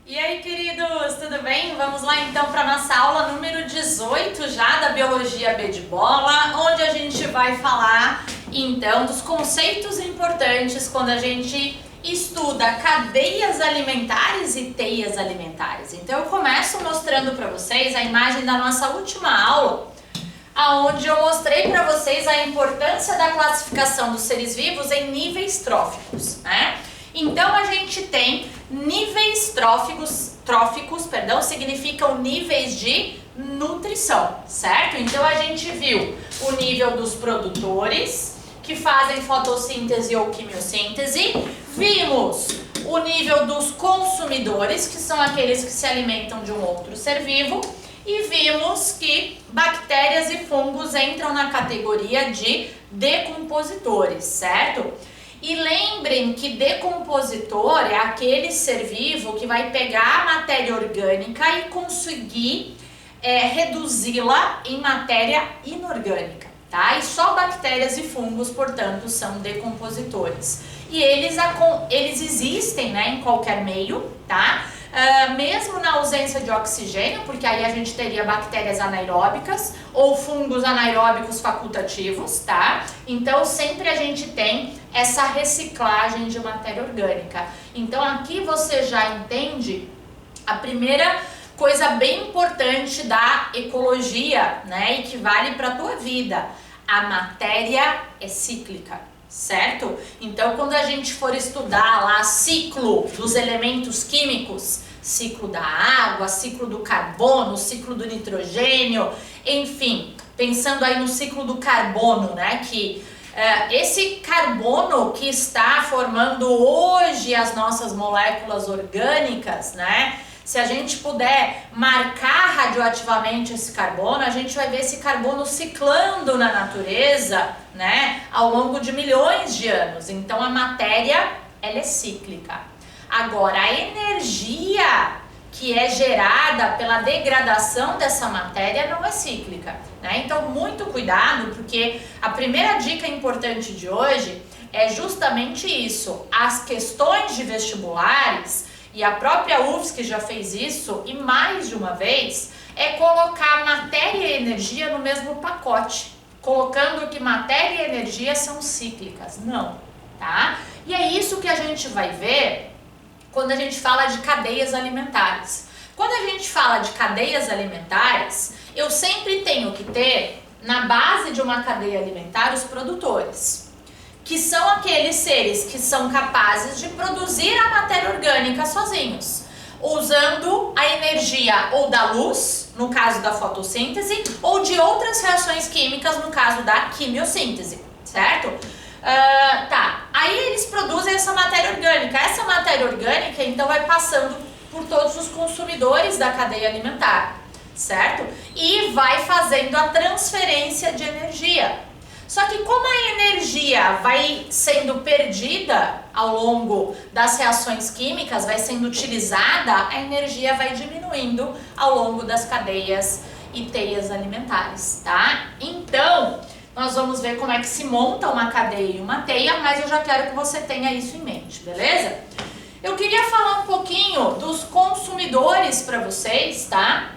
E aí, queridos, tudo bem? Vamos lá então para nossa aula número 18 já da Biologia B de Bola, onde a gente vai falar então dos conceitos importantes quando a gente estuda cadeias alimentares e teias alimentares. Então eu começo mostrando para vocês a imagem da nossa última aula, aonde eu mostrei para vocês a importância da classificação dos seres vivos em níveis tróficos, né? Então a gente tem níveis tróficos, significam níveis de nutrição, certo? Então a gente viu o nível dos produtores, que fazem fotossíntese ou quimiossíntese, vimos o nível dos consumidores, que são aqueles que se alimentam de um outro ser vivo, e vimos que bactérias e fungos entram na categoria de decompositores, certo? E lembrem que decompositor é aquele ser vivo que vai pegar a matéria orgânica e conseguir reduzi-la em matéria inorgânica, tá? E só bactérias e fungos, portanto, são decompositores. E eles existem, né, em qualquer meio, tá? Mesmo na ausência de oxigênio, porque aí a gente teria bactérias anaeróbicas ou fungos anaeróbicos facultativos, tá? Então sempre a gente tem essa reciclagem de matéria orgânica. Então aqui você já entende a primeira coisa bem importante da ecologia, né? E que vale para a tua vida. A matéria é cíclica, certo? Então quando a gente for estudar lá ciclo dos elementos químicos, ciclo da água, ciclo do carbono, ciclo do nitrogênio, enfim, pensando aí no ciclo do carbono, né, que esse carbono que está formando hoje as nossas moléculas orgânicas, né, se a gente puder marcar radioativamente esse carbono, a gente vai ver esse carbono ciclando na natureza, né, ao longo de milhões de anos. Então a matéria, ela é cíclica. Agora, a energia que é gerada pela degradação dessa matéria não é cíclica, né? Então, muito cuidado, porque a primeira dica importante de hoje é justamente isso. As questões de vestibulares, e a própria UFSC já fez isso, e mais de uma vez, é colocar matéria e energia no mesmo pacote, colocando que matéria e energia são cíclicas. Não, tá? E é isso que a gente vai ver quando a gente fala de cadeias alimentares. Quando a gente fala de cadeias alimentares, eu sempre tenho que ter na base de uma cadeia alimentar os produtores, que são aqueles seres que são capazes de produzir a matéria orgânica sozinhos, usando a energia ou da luz, no caso da fotossíntese, ou de outras reações químicas, no caso da quimiossíntese, certo? Aí eles produzem essa matéria orgânica. Essa matéria orgânica, então, vai passando por todos os consumidores da cadeia alimentar, certo? E vai fazendo a transferência de energia. Só que como a energia vai sendo perdida ao longo das reações químicas, vai sendo utilizada, a energia vai diminuindo ao longo das cadeias e teias alimentares, tá? Então, nós vamos ver como é que se monta uma cadeia e uma teia, mas eu já quero que você tenha isso em mente, beleza? Eu queria falar um pouquinho dos consumidores para vocês, tá?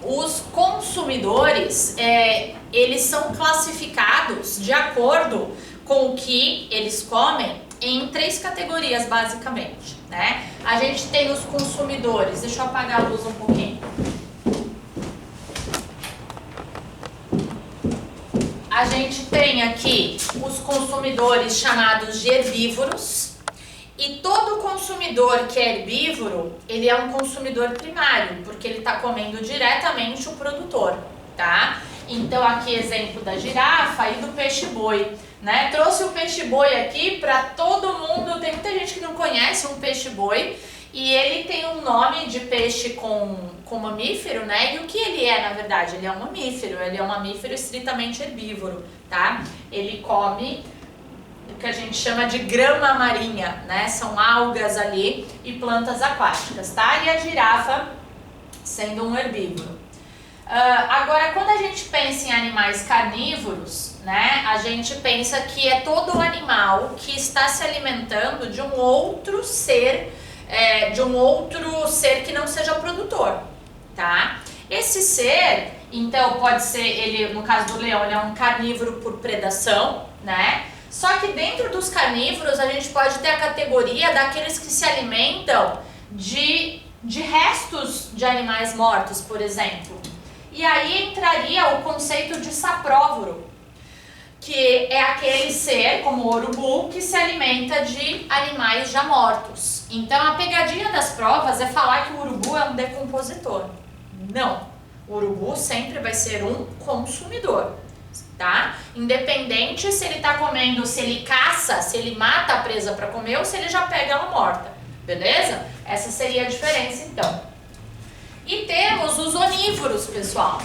Os consumidores, eles são classificados de acordo com o que eles comem em 3 categorias, basicamente, né? A gente tem os consumidores, deixa eu apagar a luz um pouquinho. A gente tem aqui os consumidores chamados de herbívoros, e todo consumidor que é herbívoro, ele é um consumidor primário, porque ele está comendo diretamente o produtor, tá? Então aqui exemplo da girafa e do peixe-boi, né? Trouxe o peixe-boi aqui para todo mundo, tem muita gente que não conhece um peixe-boi, e ele tem um nome de peixe com mamífero, né? E o que ele é, na verdade? Ele é um mamífero estritamente herbívoro, tá? Ele come o que a gente chama de grama marinha, né? São algas ali e plantas aquáticas, tá? E a girafa sendo um herbívoro. Agora, quando a gente pensa em animais carnívoros, né? A gente pensa que é todo animal que está se alimentando de um outro ser ser que não seja produtor, tá? Esse ser, então, pode ser, ele, no caso do leão, ele é um carnívoro por predação, né? Só que dentro dos carnívoros a gente pode ter a categoria daqueles que se alimentam de restos de animais mortos, por exemplo. E aí entraria o conceito de sapróforo, que é aquele ser, como o urubu, que se alimenta de animais já mortos. Então a pegadinha das provas é falar que o urubu é um decompositor. Não, o urubu sempre vai ser um consumidor, tá? Independente se ele está comendo, se ele caça, se ele mata a presa para comer ou se ele já pega ela morta, beleza? Essa seria a diferença então. E temos os onívoros, pessoal.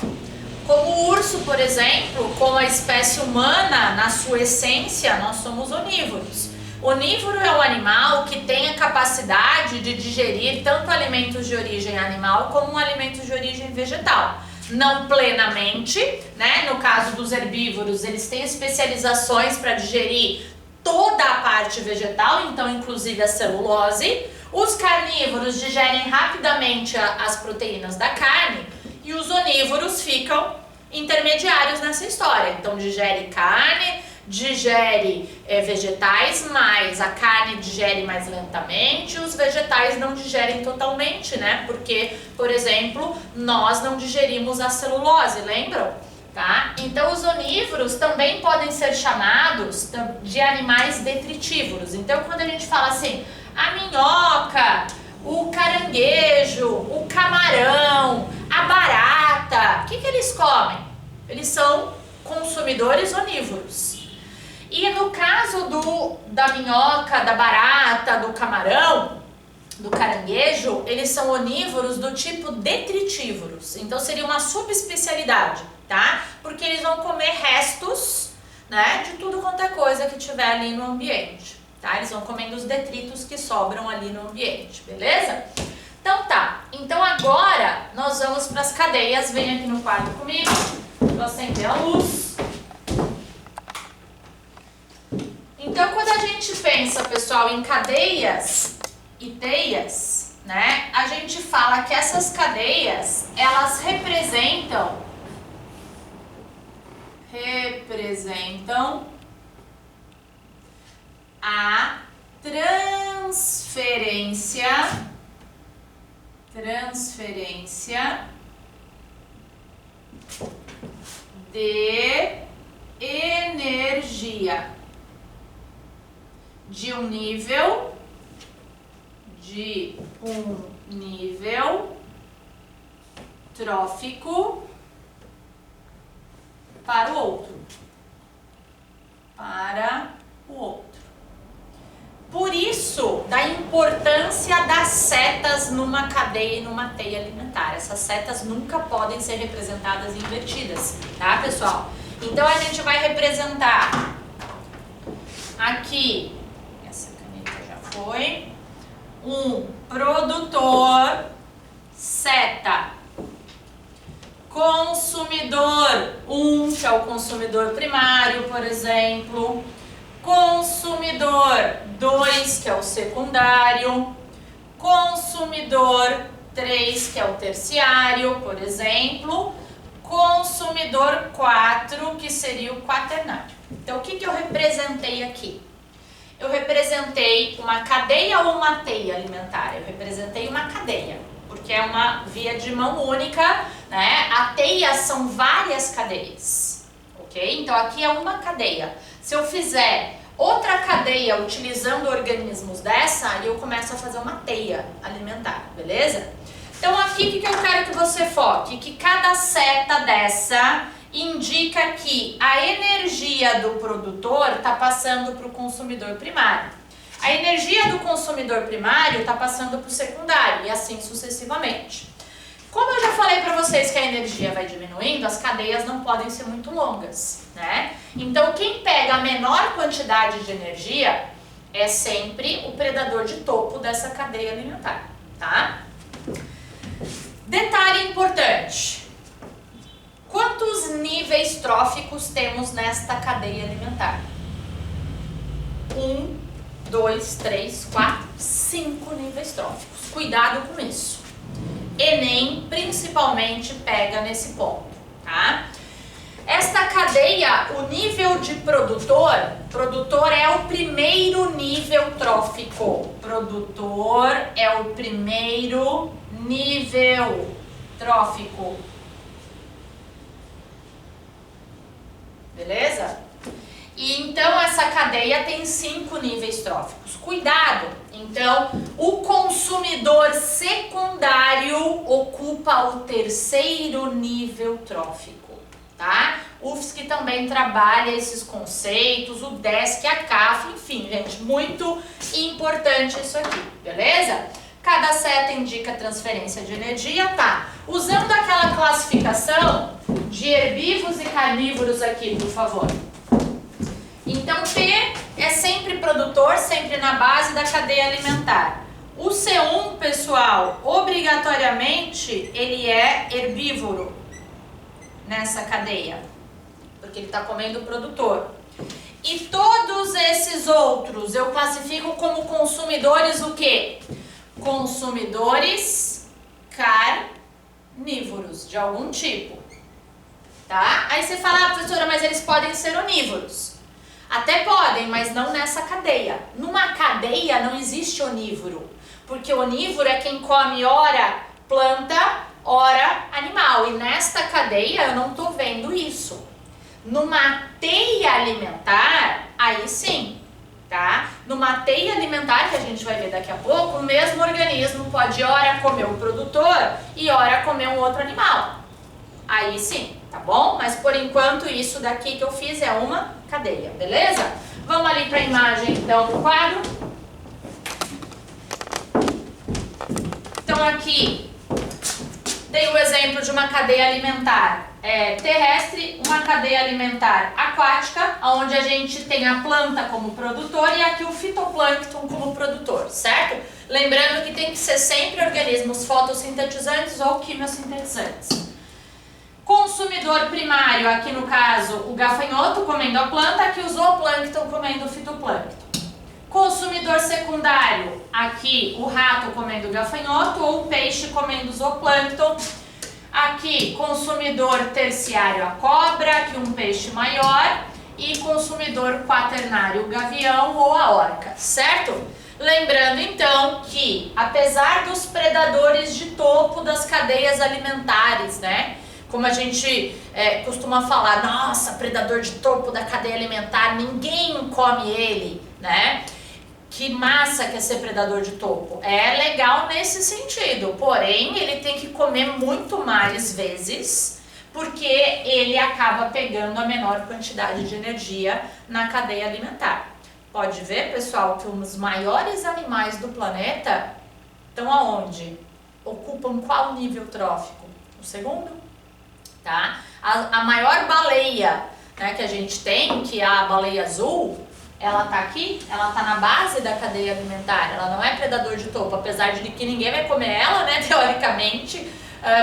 Como o urso, por exemplo, como a espécie humana, na sua essência, nós somos onívoros. Onívoro é um animal que tem a capacidade de digerir tanto alimentos de origem animal como alimentos de origem vegetal. Não plenamente, né? No caso dos herbívoros, eles têm especializações para digerir toda a parte vegetal, então inclusive a celulose. Os carnívoros digerem rapidamente as proteínas da carne e os onívoros ficam intermediários nessa história. Então digere carne, digere vegetais, mas a carne digere mais lentamente, os vegetais não digerem totalmente, né? Porque, por exemplo, nós não digerimos a celulose, lembram? Tá? Então os onívoros também podem ser chamados de animais detritívoros. Então quando a gente fala assim, a minhoca, o caranguejo, o camarão, a barata, o que eles comem? Eles são consumidores onívoros. E no caso da minhoca, da barata, do camarão, do caranguejo, eles são onívoros do tipo detritívoros. Então seria uma subespecialidade, tá? Porque eles vão comer restos, né, de tudo quanto é coisa que tiver ali no ambiente, tá? Eles vão comendo os detritos que sobram ali no ambiente, beleza? Então tá, então agora nós vamos para as cadeias. Vem aqui no quadro comigo, vou acender a luz. Então quando a gente pensa, pessoal, em cadeias e teias, né, a gente fala que essas cadeias, elas representam a transferência de energia de um nível trófico para o outro. Por isso, da importância das setas numa cadeia e numa teia alimentar. Essas setas nunca podem ser representadas invertidas, tá, pessoal? Então a gente vai representar aqui, essa caneta já foi, um produtor, seta, consumidor 1, que é o consumidor primário, por exemplo, consumidor 2, que é o secundário, consumidor 3, que é o terciário, por exemplo, consumidor 4, que seria o quaternário. Então, o que eu representei aqui? Eu representei uma cadeia ou uma teia alimentar? Eu representei uma cadeia, porque é uma via de mão única, né? A teia são várias cadeias, ok? Então, aqui é uma cadeia. Se eu fizer outra cadeia utilizando organismos dessa, aí eu começo a fazer uma teia alimentar, beleza? Então, aqui o que eu quero que você foque? Que cada seta dessa indica que a energia do produtor está passando para o consumidor primário. A energia do consumidor primário está passando para o secundário e assim sucessivamente. Como eu já falei para vocês que a energia vai diminuindo, as cadeias não podem ser muito longas, né? Então, quem pega a menor quantidade de energia é sempre o predador de topo dessa cadeia alimentar, tá? Detalhe importante. Quantos níveis tróficos temos nesta cadeia alimentar? 1, 2, 3, 4, 5 níveis tróficos. Cuidado com isso, Enem principalmente pega nesse ponto, tá? Esta cadeia, o nível de produtor é o primeiro nível trófico. Produtor é o primeiro nível trófico. Beleza? E então essa cadeia tem 5 níveis tróficos. Cuidado! Então, o consumidor secundário ocupa o terceiro nível trófico, tá? O UFSC também trabalha esses conceitos, o DESC, a CAF, enfim, gente, muito importante isso aqui, beleza? Cada seta indica transferência de energia, tá? Usando aquela classificação de herbívoros e carnívoros aqui, por favor. Então, P é sempre produtor, sempre na base da cadeia alimentar. O C1, pessoal, obrigatoriamente, ele é herbívoro nessa cadeia, porque ele está comendo o produtor. E todos esses outros eu classifico como consumidores o quê? Consumidores carnívoros, de algum tipo. Tá? Aí você fala, professora, mas eles podem ser onívoros. Até podem, mas não nessa cadeia. Numa cadeia não existe onívoro, porque onívoro é quem come ora planta, ora animal. E nesta cadeia eu não estou vendo isso. Numa teia alimentar, aí sim, tá? Numa teia alimentar, que a gente vai ver daqui a pouco, o mesmo organismo pode ora comer um produtor e ora comer um outro animal. Aí sim, tá bom? Mas por enquanto isso daqui que eu fiz é uma cadeia, beleza? Vamos ali para a imagem então do quadro. Então aqui tem o exemplo de uma cadeia alimentar terrestre, uma cadeia alimentar aquática, onde a gente tem a planta como produtor e aqui o fitoplâncton como produtor, certo? Lembrando que tem que ser sempre organismos fotossintetizantes ou quimiosintetizantes. Consumidor primário, aqui no caso o gafanhoto comendo a planta, aqui o zooplâncton comendo o fitoplâncton. Consumidor secundário, aqui o rato comendo o gafanhoto ou o peixe comendo o zooplâncton. Aqui consumidor terciário a cobra, aqui um peixe maior. E consumidor quaternário o gavião ou a orca, certo? Lembrando então que apesar dos predadores de topo das cadeias alimentares, né? Como a gente costuma falar, nossa, predador de topo da cadeia alimentar, ninguém come ele, né? Que massa que é ser predador de topo. É legal nesse sentido, porém ele tem que comer muito mais vezes, porque ele acaba pegando a menor quantidade de energia na cadeia alimentar. Pode ver, pessoal, que os maiores animais do planeta estão aonde? Ocupam qual nível trófico? O segundo? Tá? A maior baleia, né, que a gente tem, que é a baleia azul, ela tá aqui, ela tá na base da cadeia alimentar, ela não é predador de topo, apesar de que ninguém vai comer ela, né, teoricamente,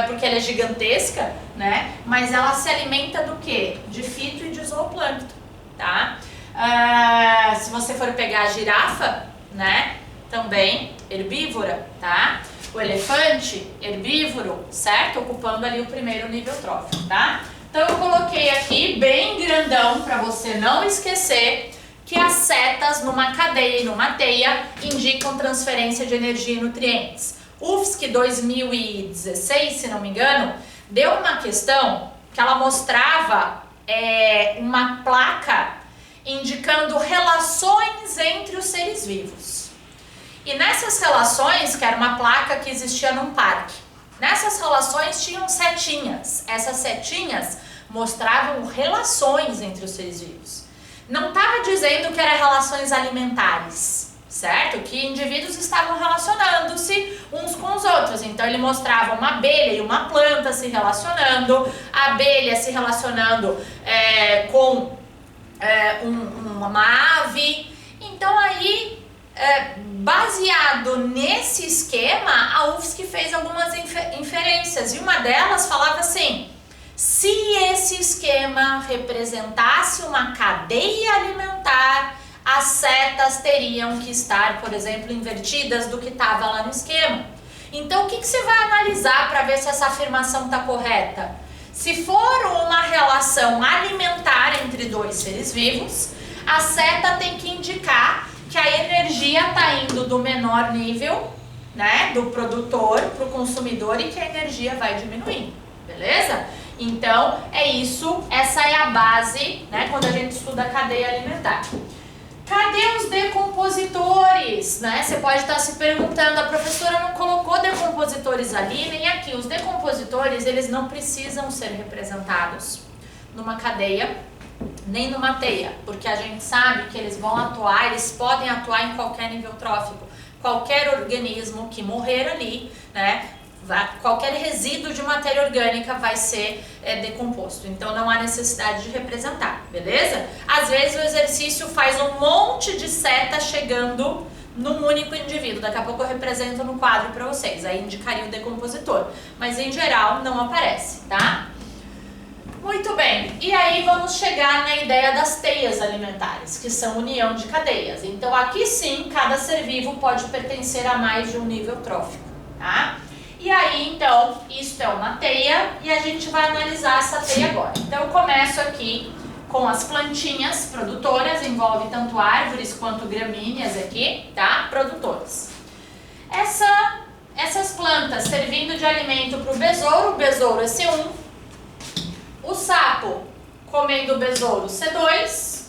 porque ela é gigantesca, né, mas ela se alimenta do quê? De fito e de zooplâncton, tá? Se você for pegar a girafa, né, também herbívora, tá? O elefante, herbívoro, certo? Ocupando ali o primeiro nível trófico, tá? Então eu coloquei aqui bem grandão para você não esquecer que as setas numa cadeia e numa teia indicam transferência de energia e nutrientes. UFSC 2016, se não me engano, deu uma questão que ela mostrava uma placa indicando relações entre os seres vivos. E nessas relações, que era uma placa que existia num parque, nessas relações tinham setinhas. Essas setinhas mostravam relações entre os seres vivos. Não estava dizendo que eram relações alimentares, certo? Que indivíduos estavam relacionando-se uns com os outros. Então ele mostrava uma abelha e uma planta se relacionando, a abelha se relacionando com uma ave. Então aí, baseado nesse esquema, a UFSC fez algumas inferências. E uma delas falava assim: se esse esquema representasse uma cadeia alimentar, as setas teriam que estar, por exemplo, invertidas do que estava lá no esquema. Então, o que você vai analisar para ver se essa afirmação está correta? Se for uma relação alimentar entre dois seres vivos, a seta tem que indicar que a energia está indo do menor nível, né, do produtor para o consumidor e que a energia vai diminuindo, beleza? Então, é isso, essa é a base, né, quando a gente estuda a cadeia alimentar. Cadê os decompositores? Né? Você pode estar se perguntando, a professora não colocou decompositores ali, nem aqui. Os decompositores, eles não precisam ser representados numa cadeia, nem numa teia, porque a gente sabe que eles vão atuar, eles podem atuar em qualquer nível trófico. Qualquer organismo que morrer ali, né? Qualquer resíduo de matéria orgânica vai ser decomposto, então não há necessidade de representar, beleza? Às vezes o exercício faz um monte de seta chegando num único indivíduo, daqui a pouco eu represento no quadro para vocês, aí indicaria o decompositor, mas em geral não aparece, tá? Muito bem, e aí vamos chegar na ideia das teias alimentares, que são união de cadeias. Então aqui sim, cada ser vivo pode pertencer a mais de um nível trófico, tá? E aí, então, isso é uma teia e a gente vai analisar essa teia agora. Então, eu começo aqui com as plantinhas produtoras, envolve tanto árvores quanto gramíneas aqui, tá? Produtoras. Essas plantas servindo de alimento para o besouro é C1. O sapo comendo o besouro, C2.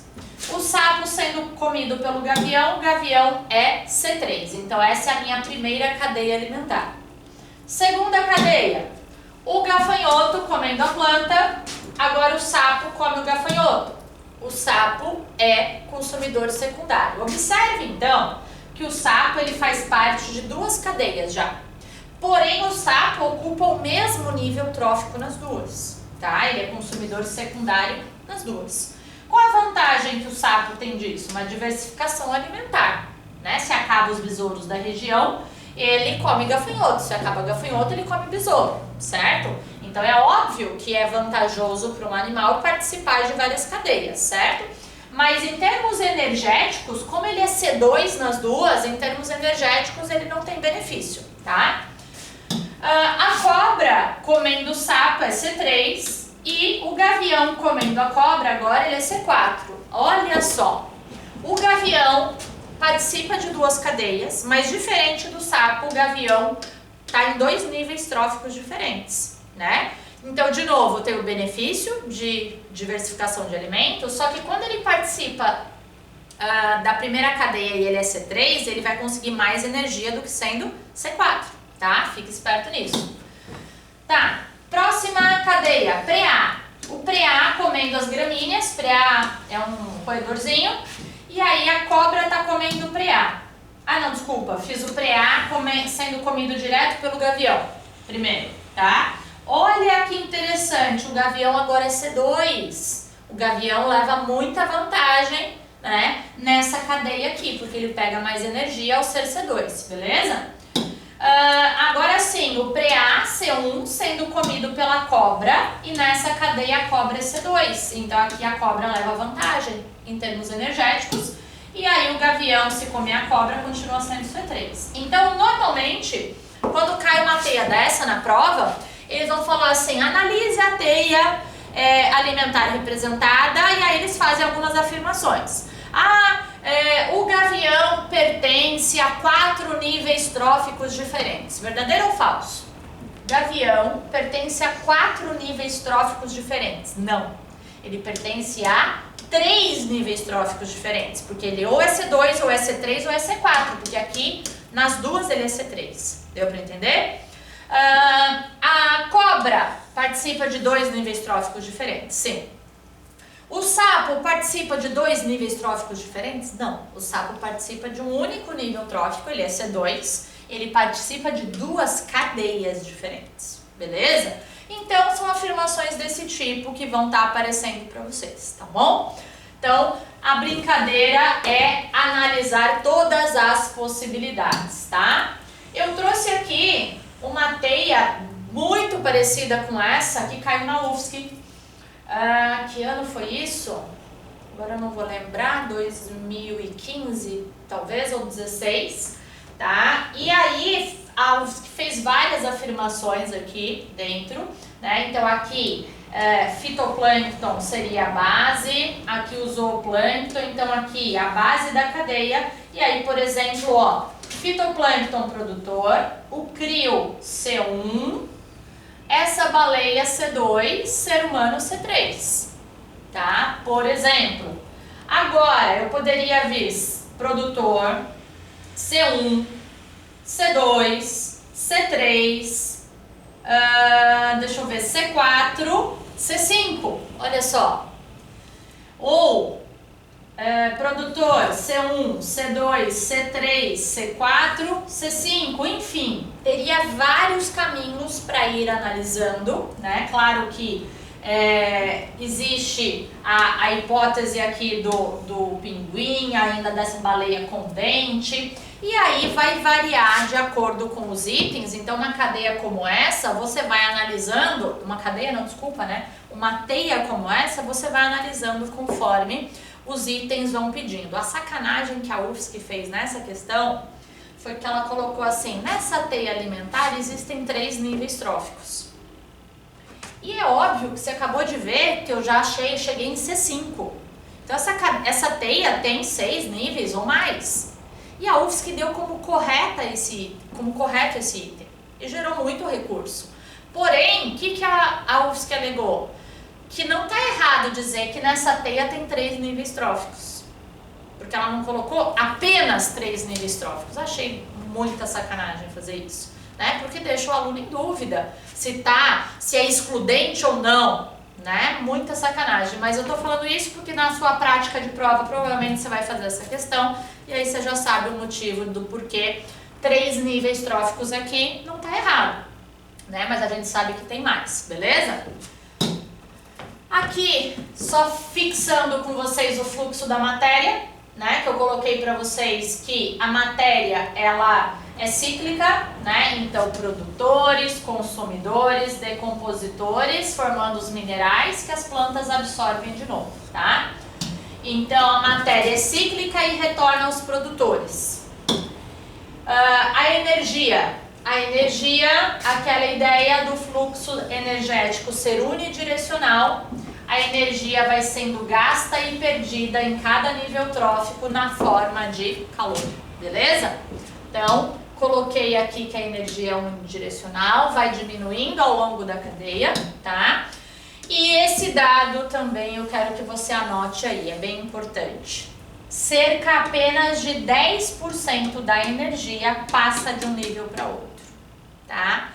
O sapo sendo comido pelo gavião, o gavião é C3. Então, essa é a minha primeira cadeia alimentar. Segunda cadeia, o gafanhoto comendo a planta, agora o sapo come o gafanhoto. O sapo é consumidor secundário. Observe então que o sapo ele faz parte de duas cadeias já. Porém o sapo ocupa o mesmo nível trófico nas duas, tá? Ele é consumidor secundário nas duas. Qual a vantagem que o sapo tem disso? Uma diversificação alimentar, né? Se acaba os besouros da região, ele come gafanhoto, se acaba gafanhoto, ele come besouro, certo? Então é óbvio que é vantajoso para um animal participar de várias cadeias, certo? Mas em termos energéticos, como ele é C2 nas duas, em termos energéticos ele não tem benefício, tá? A cobra comendo o sapo é C3 e o gavião comendo a cobra agora ele é C4. Olha só, o gavião participa de duas cadeias, mas diferente do sapo, o gavião está em dois níveis tróficos diferentes, né? Então, de novo, tem o benefício de diversificação de alimentos, só que quando ele participa da primeira cadeia e ele é C3, ele vai conseguir mais energia do que sendo C4, tá? Fique esperto nisso. Tá, próxima cadeia, preá. O preá comendo as gramíneas, preá é um roedorzinho. E aí a cobra está comendo o preá. Ah não, desculpa, fiz o preá sendo comido direto pelo gavião primeiro, tá? Olha que interessante, o gavião agora é C2. O gavião leva muita vantagem, né, nessa cadeia aqui, porque ele pega mais energia ao ser C2, beleza? Agora sim, o preá C1 sendo comido pela cobra e nessa cadeia a cobra é C2. Então aqui a cobra leva vantagem em termos energéticos e aí o gavião, se comer a cobra, continua sendo C3. Então normalmente, quando cai uma teia dessa na prova, eles vão falar assim, analise a teia alimentar representada e aí eles fazem algumas afirmações. O gavião pertence a 4 níveis tróficos diferentes. Verdadeiro ou falso? Gavião pertence a 4 níveis tróficos diferentes. Não. Ele pertence a 3 níveis tróficos diferentes. Porque ele ou é C2, ou é C3, ou é C4. Porque aqui, nas duas, ele é C3. Deu para entender? A cobra participa de 2 níveis tróficos diferentes. Sim. O sapo participa de 2 níveis tróficos diferentes? Não. O sapo participa de um único nível trófico, ele é C2. Ele participa de 2 cadeias diferentes. Beleza? Então, são afirmações desse tipo que vão estar aparecendo para vocês, tá bom? Então, a brincadeira é analisar todas as possibilidades, tá? Eu trouxe aqui uma teia muito parecida com essa que caiu na UFSC. Que ano foi isso? Agora eu não vou lembrar, 2015 talvez, ou 16, tá? E aí a UFSC fez várias afirmações aqui dentro, né? Então aqui fitoplâncton seria a base, aqui o zooplâncton, então aqui a base da cadeia, e aí, por exemplo, ó, fitoplâncton produtor, o crio C1, essa baleia C2, ser humano C3, tá? Por exemplo, agora eu poderia vir produtor C1, C2, C3, deixa eu ver, C4, C5, olha só. Ou produtor C1, C2, C3, C4, C5, enfim, teria vários caminhos para ir analisando, né? Claro que existe a hipótese aqui do pinguim, ainda dessa baleia com dente, e aí vai variar de acordo com os itens. Então uma cadeia como essa, você vai analisando, uma cadeia não, desculpa, né? Uma teia como essa, você vai analisando conforme os itens vão pedindo. A sacanagem que a UFSC fez nessa questão foi que ela colocou assim, nessa teia alimentar existem 3 níveis tróficos. E é óbvio que você acabou de ver que eu já cheguei em C5. Então essa teia tem 6 níveis ou mais. E a UFSC deu como correto esse item. E gerou muito recurso. Porém, o que a UFSC alegou? Que não está errado dizer que nessa teia tem 3 níveis tróficos. Porque ela não colocou apenas 3 níveis tróficos. Achei muita sacanagem fazer isso, né? Porque deixa o aluno em dúvida se é excludente ou não, né? Muita sacanagem. Mas eu tô falando isso porque na sua prática de prova provavelmente você vai fazer essa questão e aí você já sabe o motivo do porquê 3 níveis tróficos aqui não tá errado, né? Mas a gente sabe que tem mais, beleza? Aqui, só fixando com vocês o fluxo da matéria, né? Que eu coloquei para vocês que a matéria, ela é cíclica, né? Então, produtores, consumidores, decompositores, formando os minerais que as plantas absorvem de novo, tá? Então, a matéria é cíclica e retorna aos produtores. A energia, aquela ideia do fluxo energético ser unidirecional, a energia vai sendo gasta e perdida em cada nível trófico na forma de calor, beleza? Então, coloquei aqui que a energia é unidirecional, vai diminuindo ao longo da cadeia, tá? E esse dado também eu quero que você anote aí, é bem importante. Cerca apenas de 10% da energia passa de um nível para outro, tá?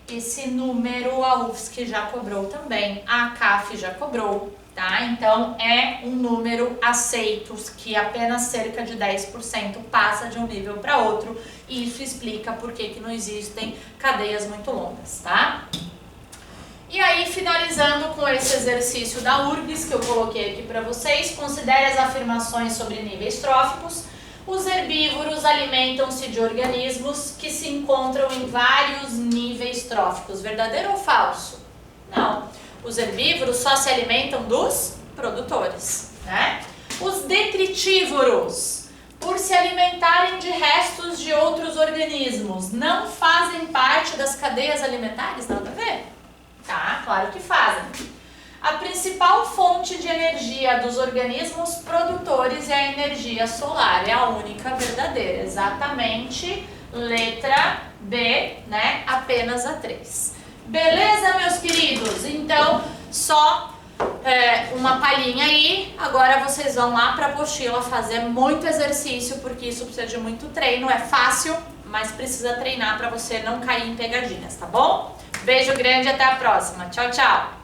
Esse número a UFSC já cobrou também, a CAF já cobrou, tá? Então é um número aceito que apenas cerca de 10% passa de um nível para outro, e isso explica por que não existem cadeias muito longas, tá? E aí, finalizando com esse exercício da URGS que eu coloquei aqui para vocês, considere as afirmações sobre níveis tróficos. Os herbívoros alimentam-se de organismos que se encontram em vários níveis tróficos. Verdadeiro ou falso? Não. Os herbívoros só se alimentam dos produtores, né? Os detritívoros, por se alimentarem de restos de outros organismos, não fazem parte das cadeias alimentares? Nada a ver? Tá, claro que fazem. A principal fonte de energia dos organismos produtores é a energia solar, é a única verdadeira, exatamente, letra B, né, apenas a 3. Beleza, meus queridos? Então, só uma palhinha aí, agora vocês vão lá para a apostila fazer muito exercício, porque isso precisa de muito treino, é fácil, mas precisa treinar para você não cair em pegadinhas, tá bom? Beijo grande e até a próxima. Tchau, tchau!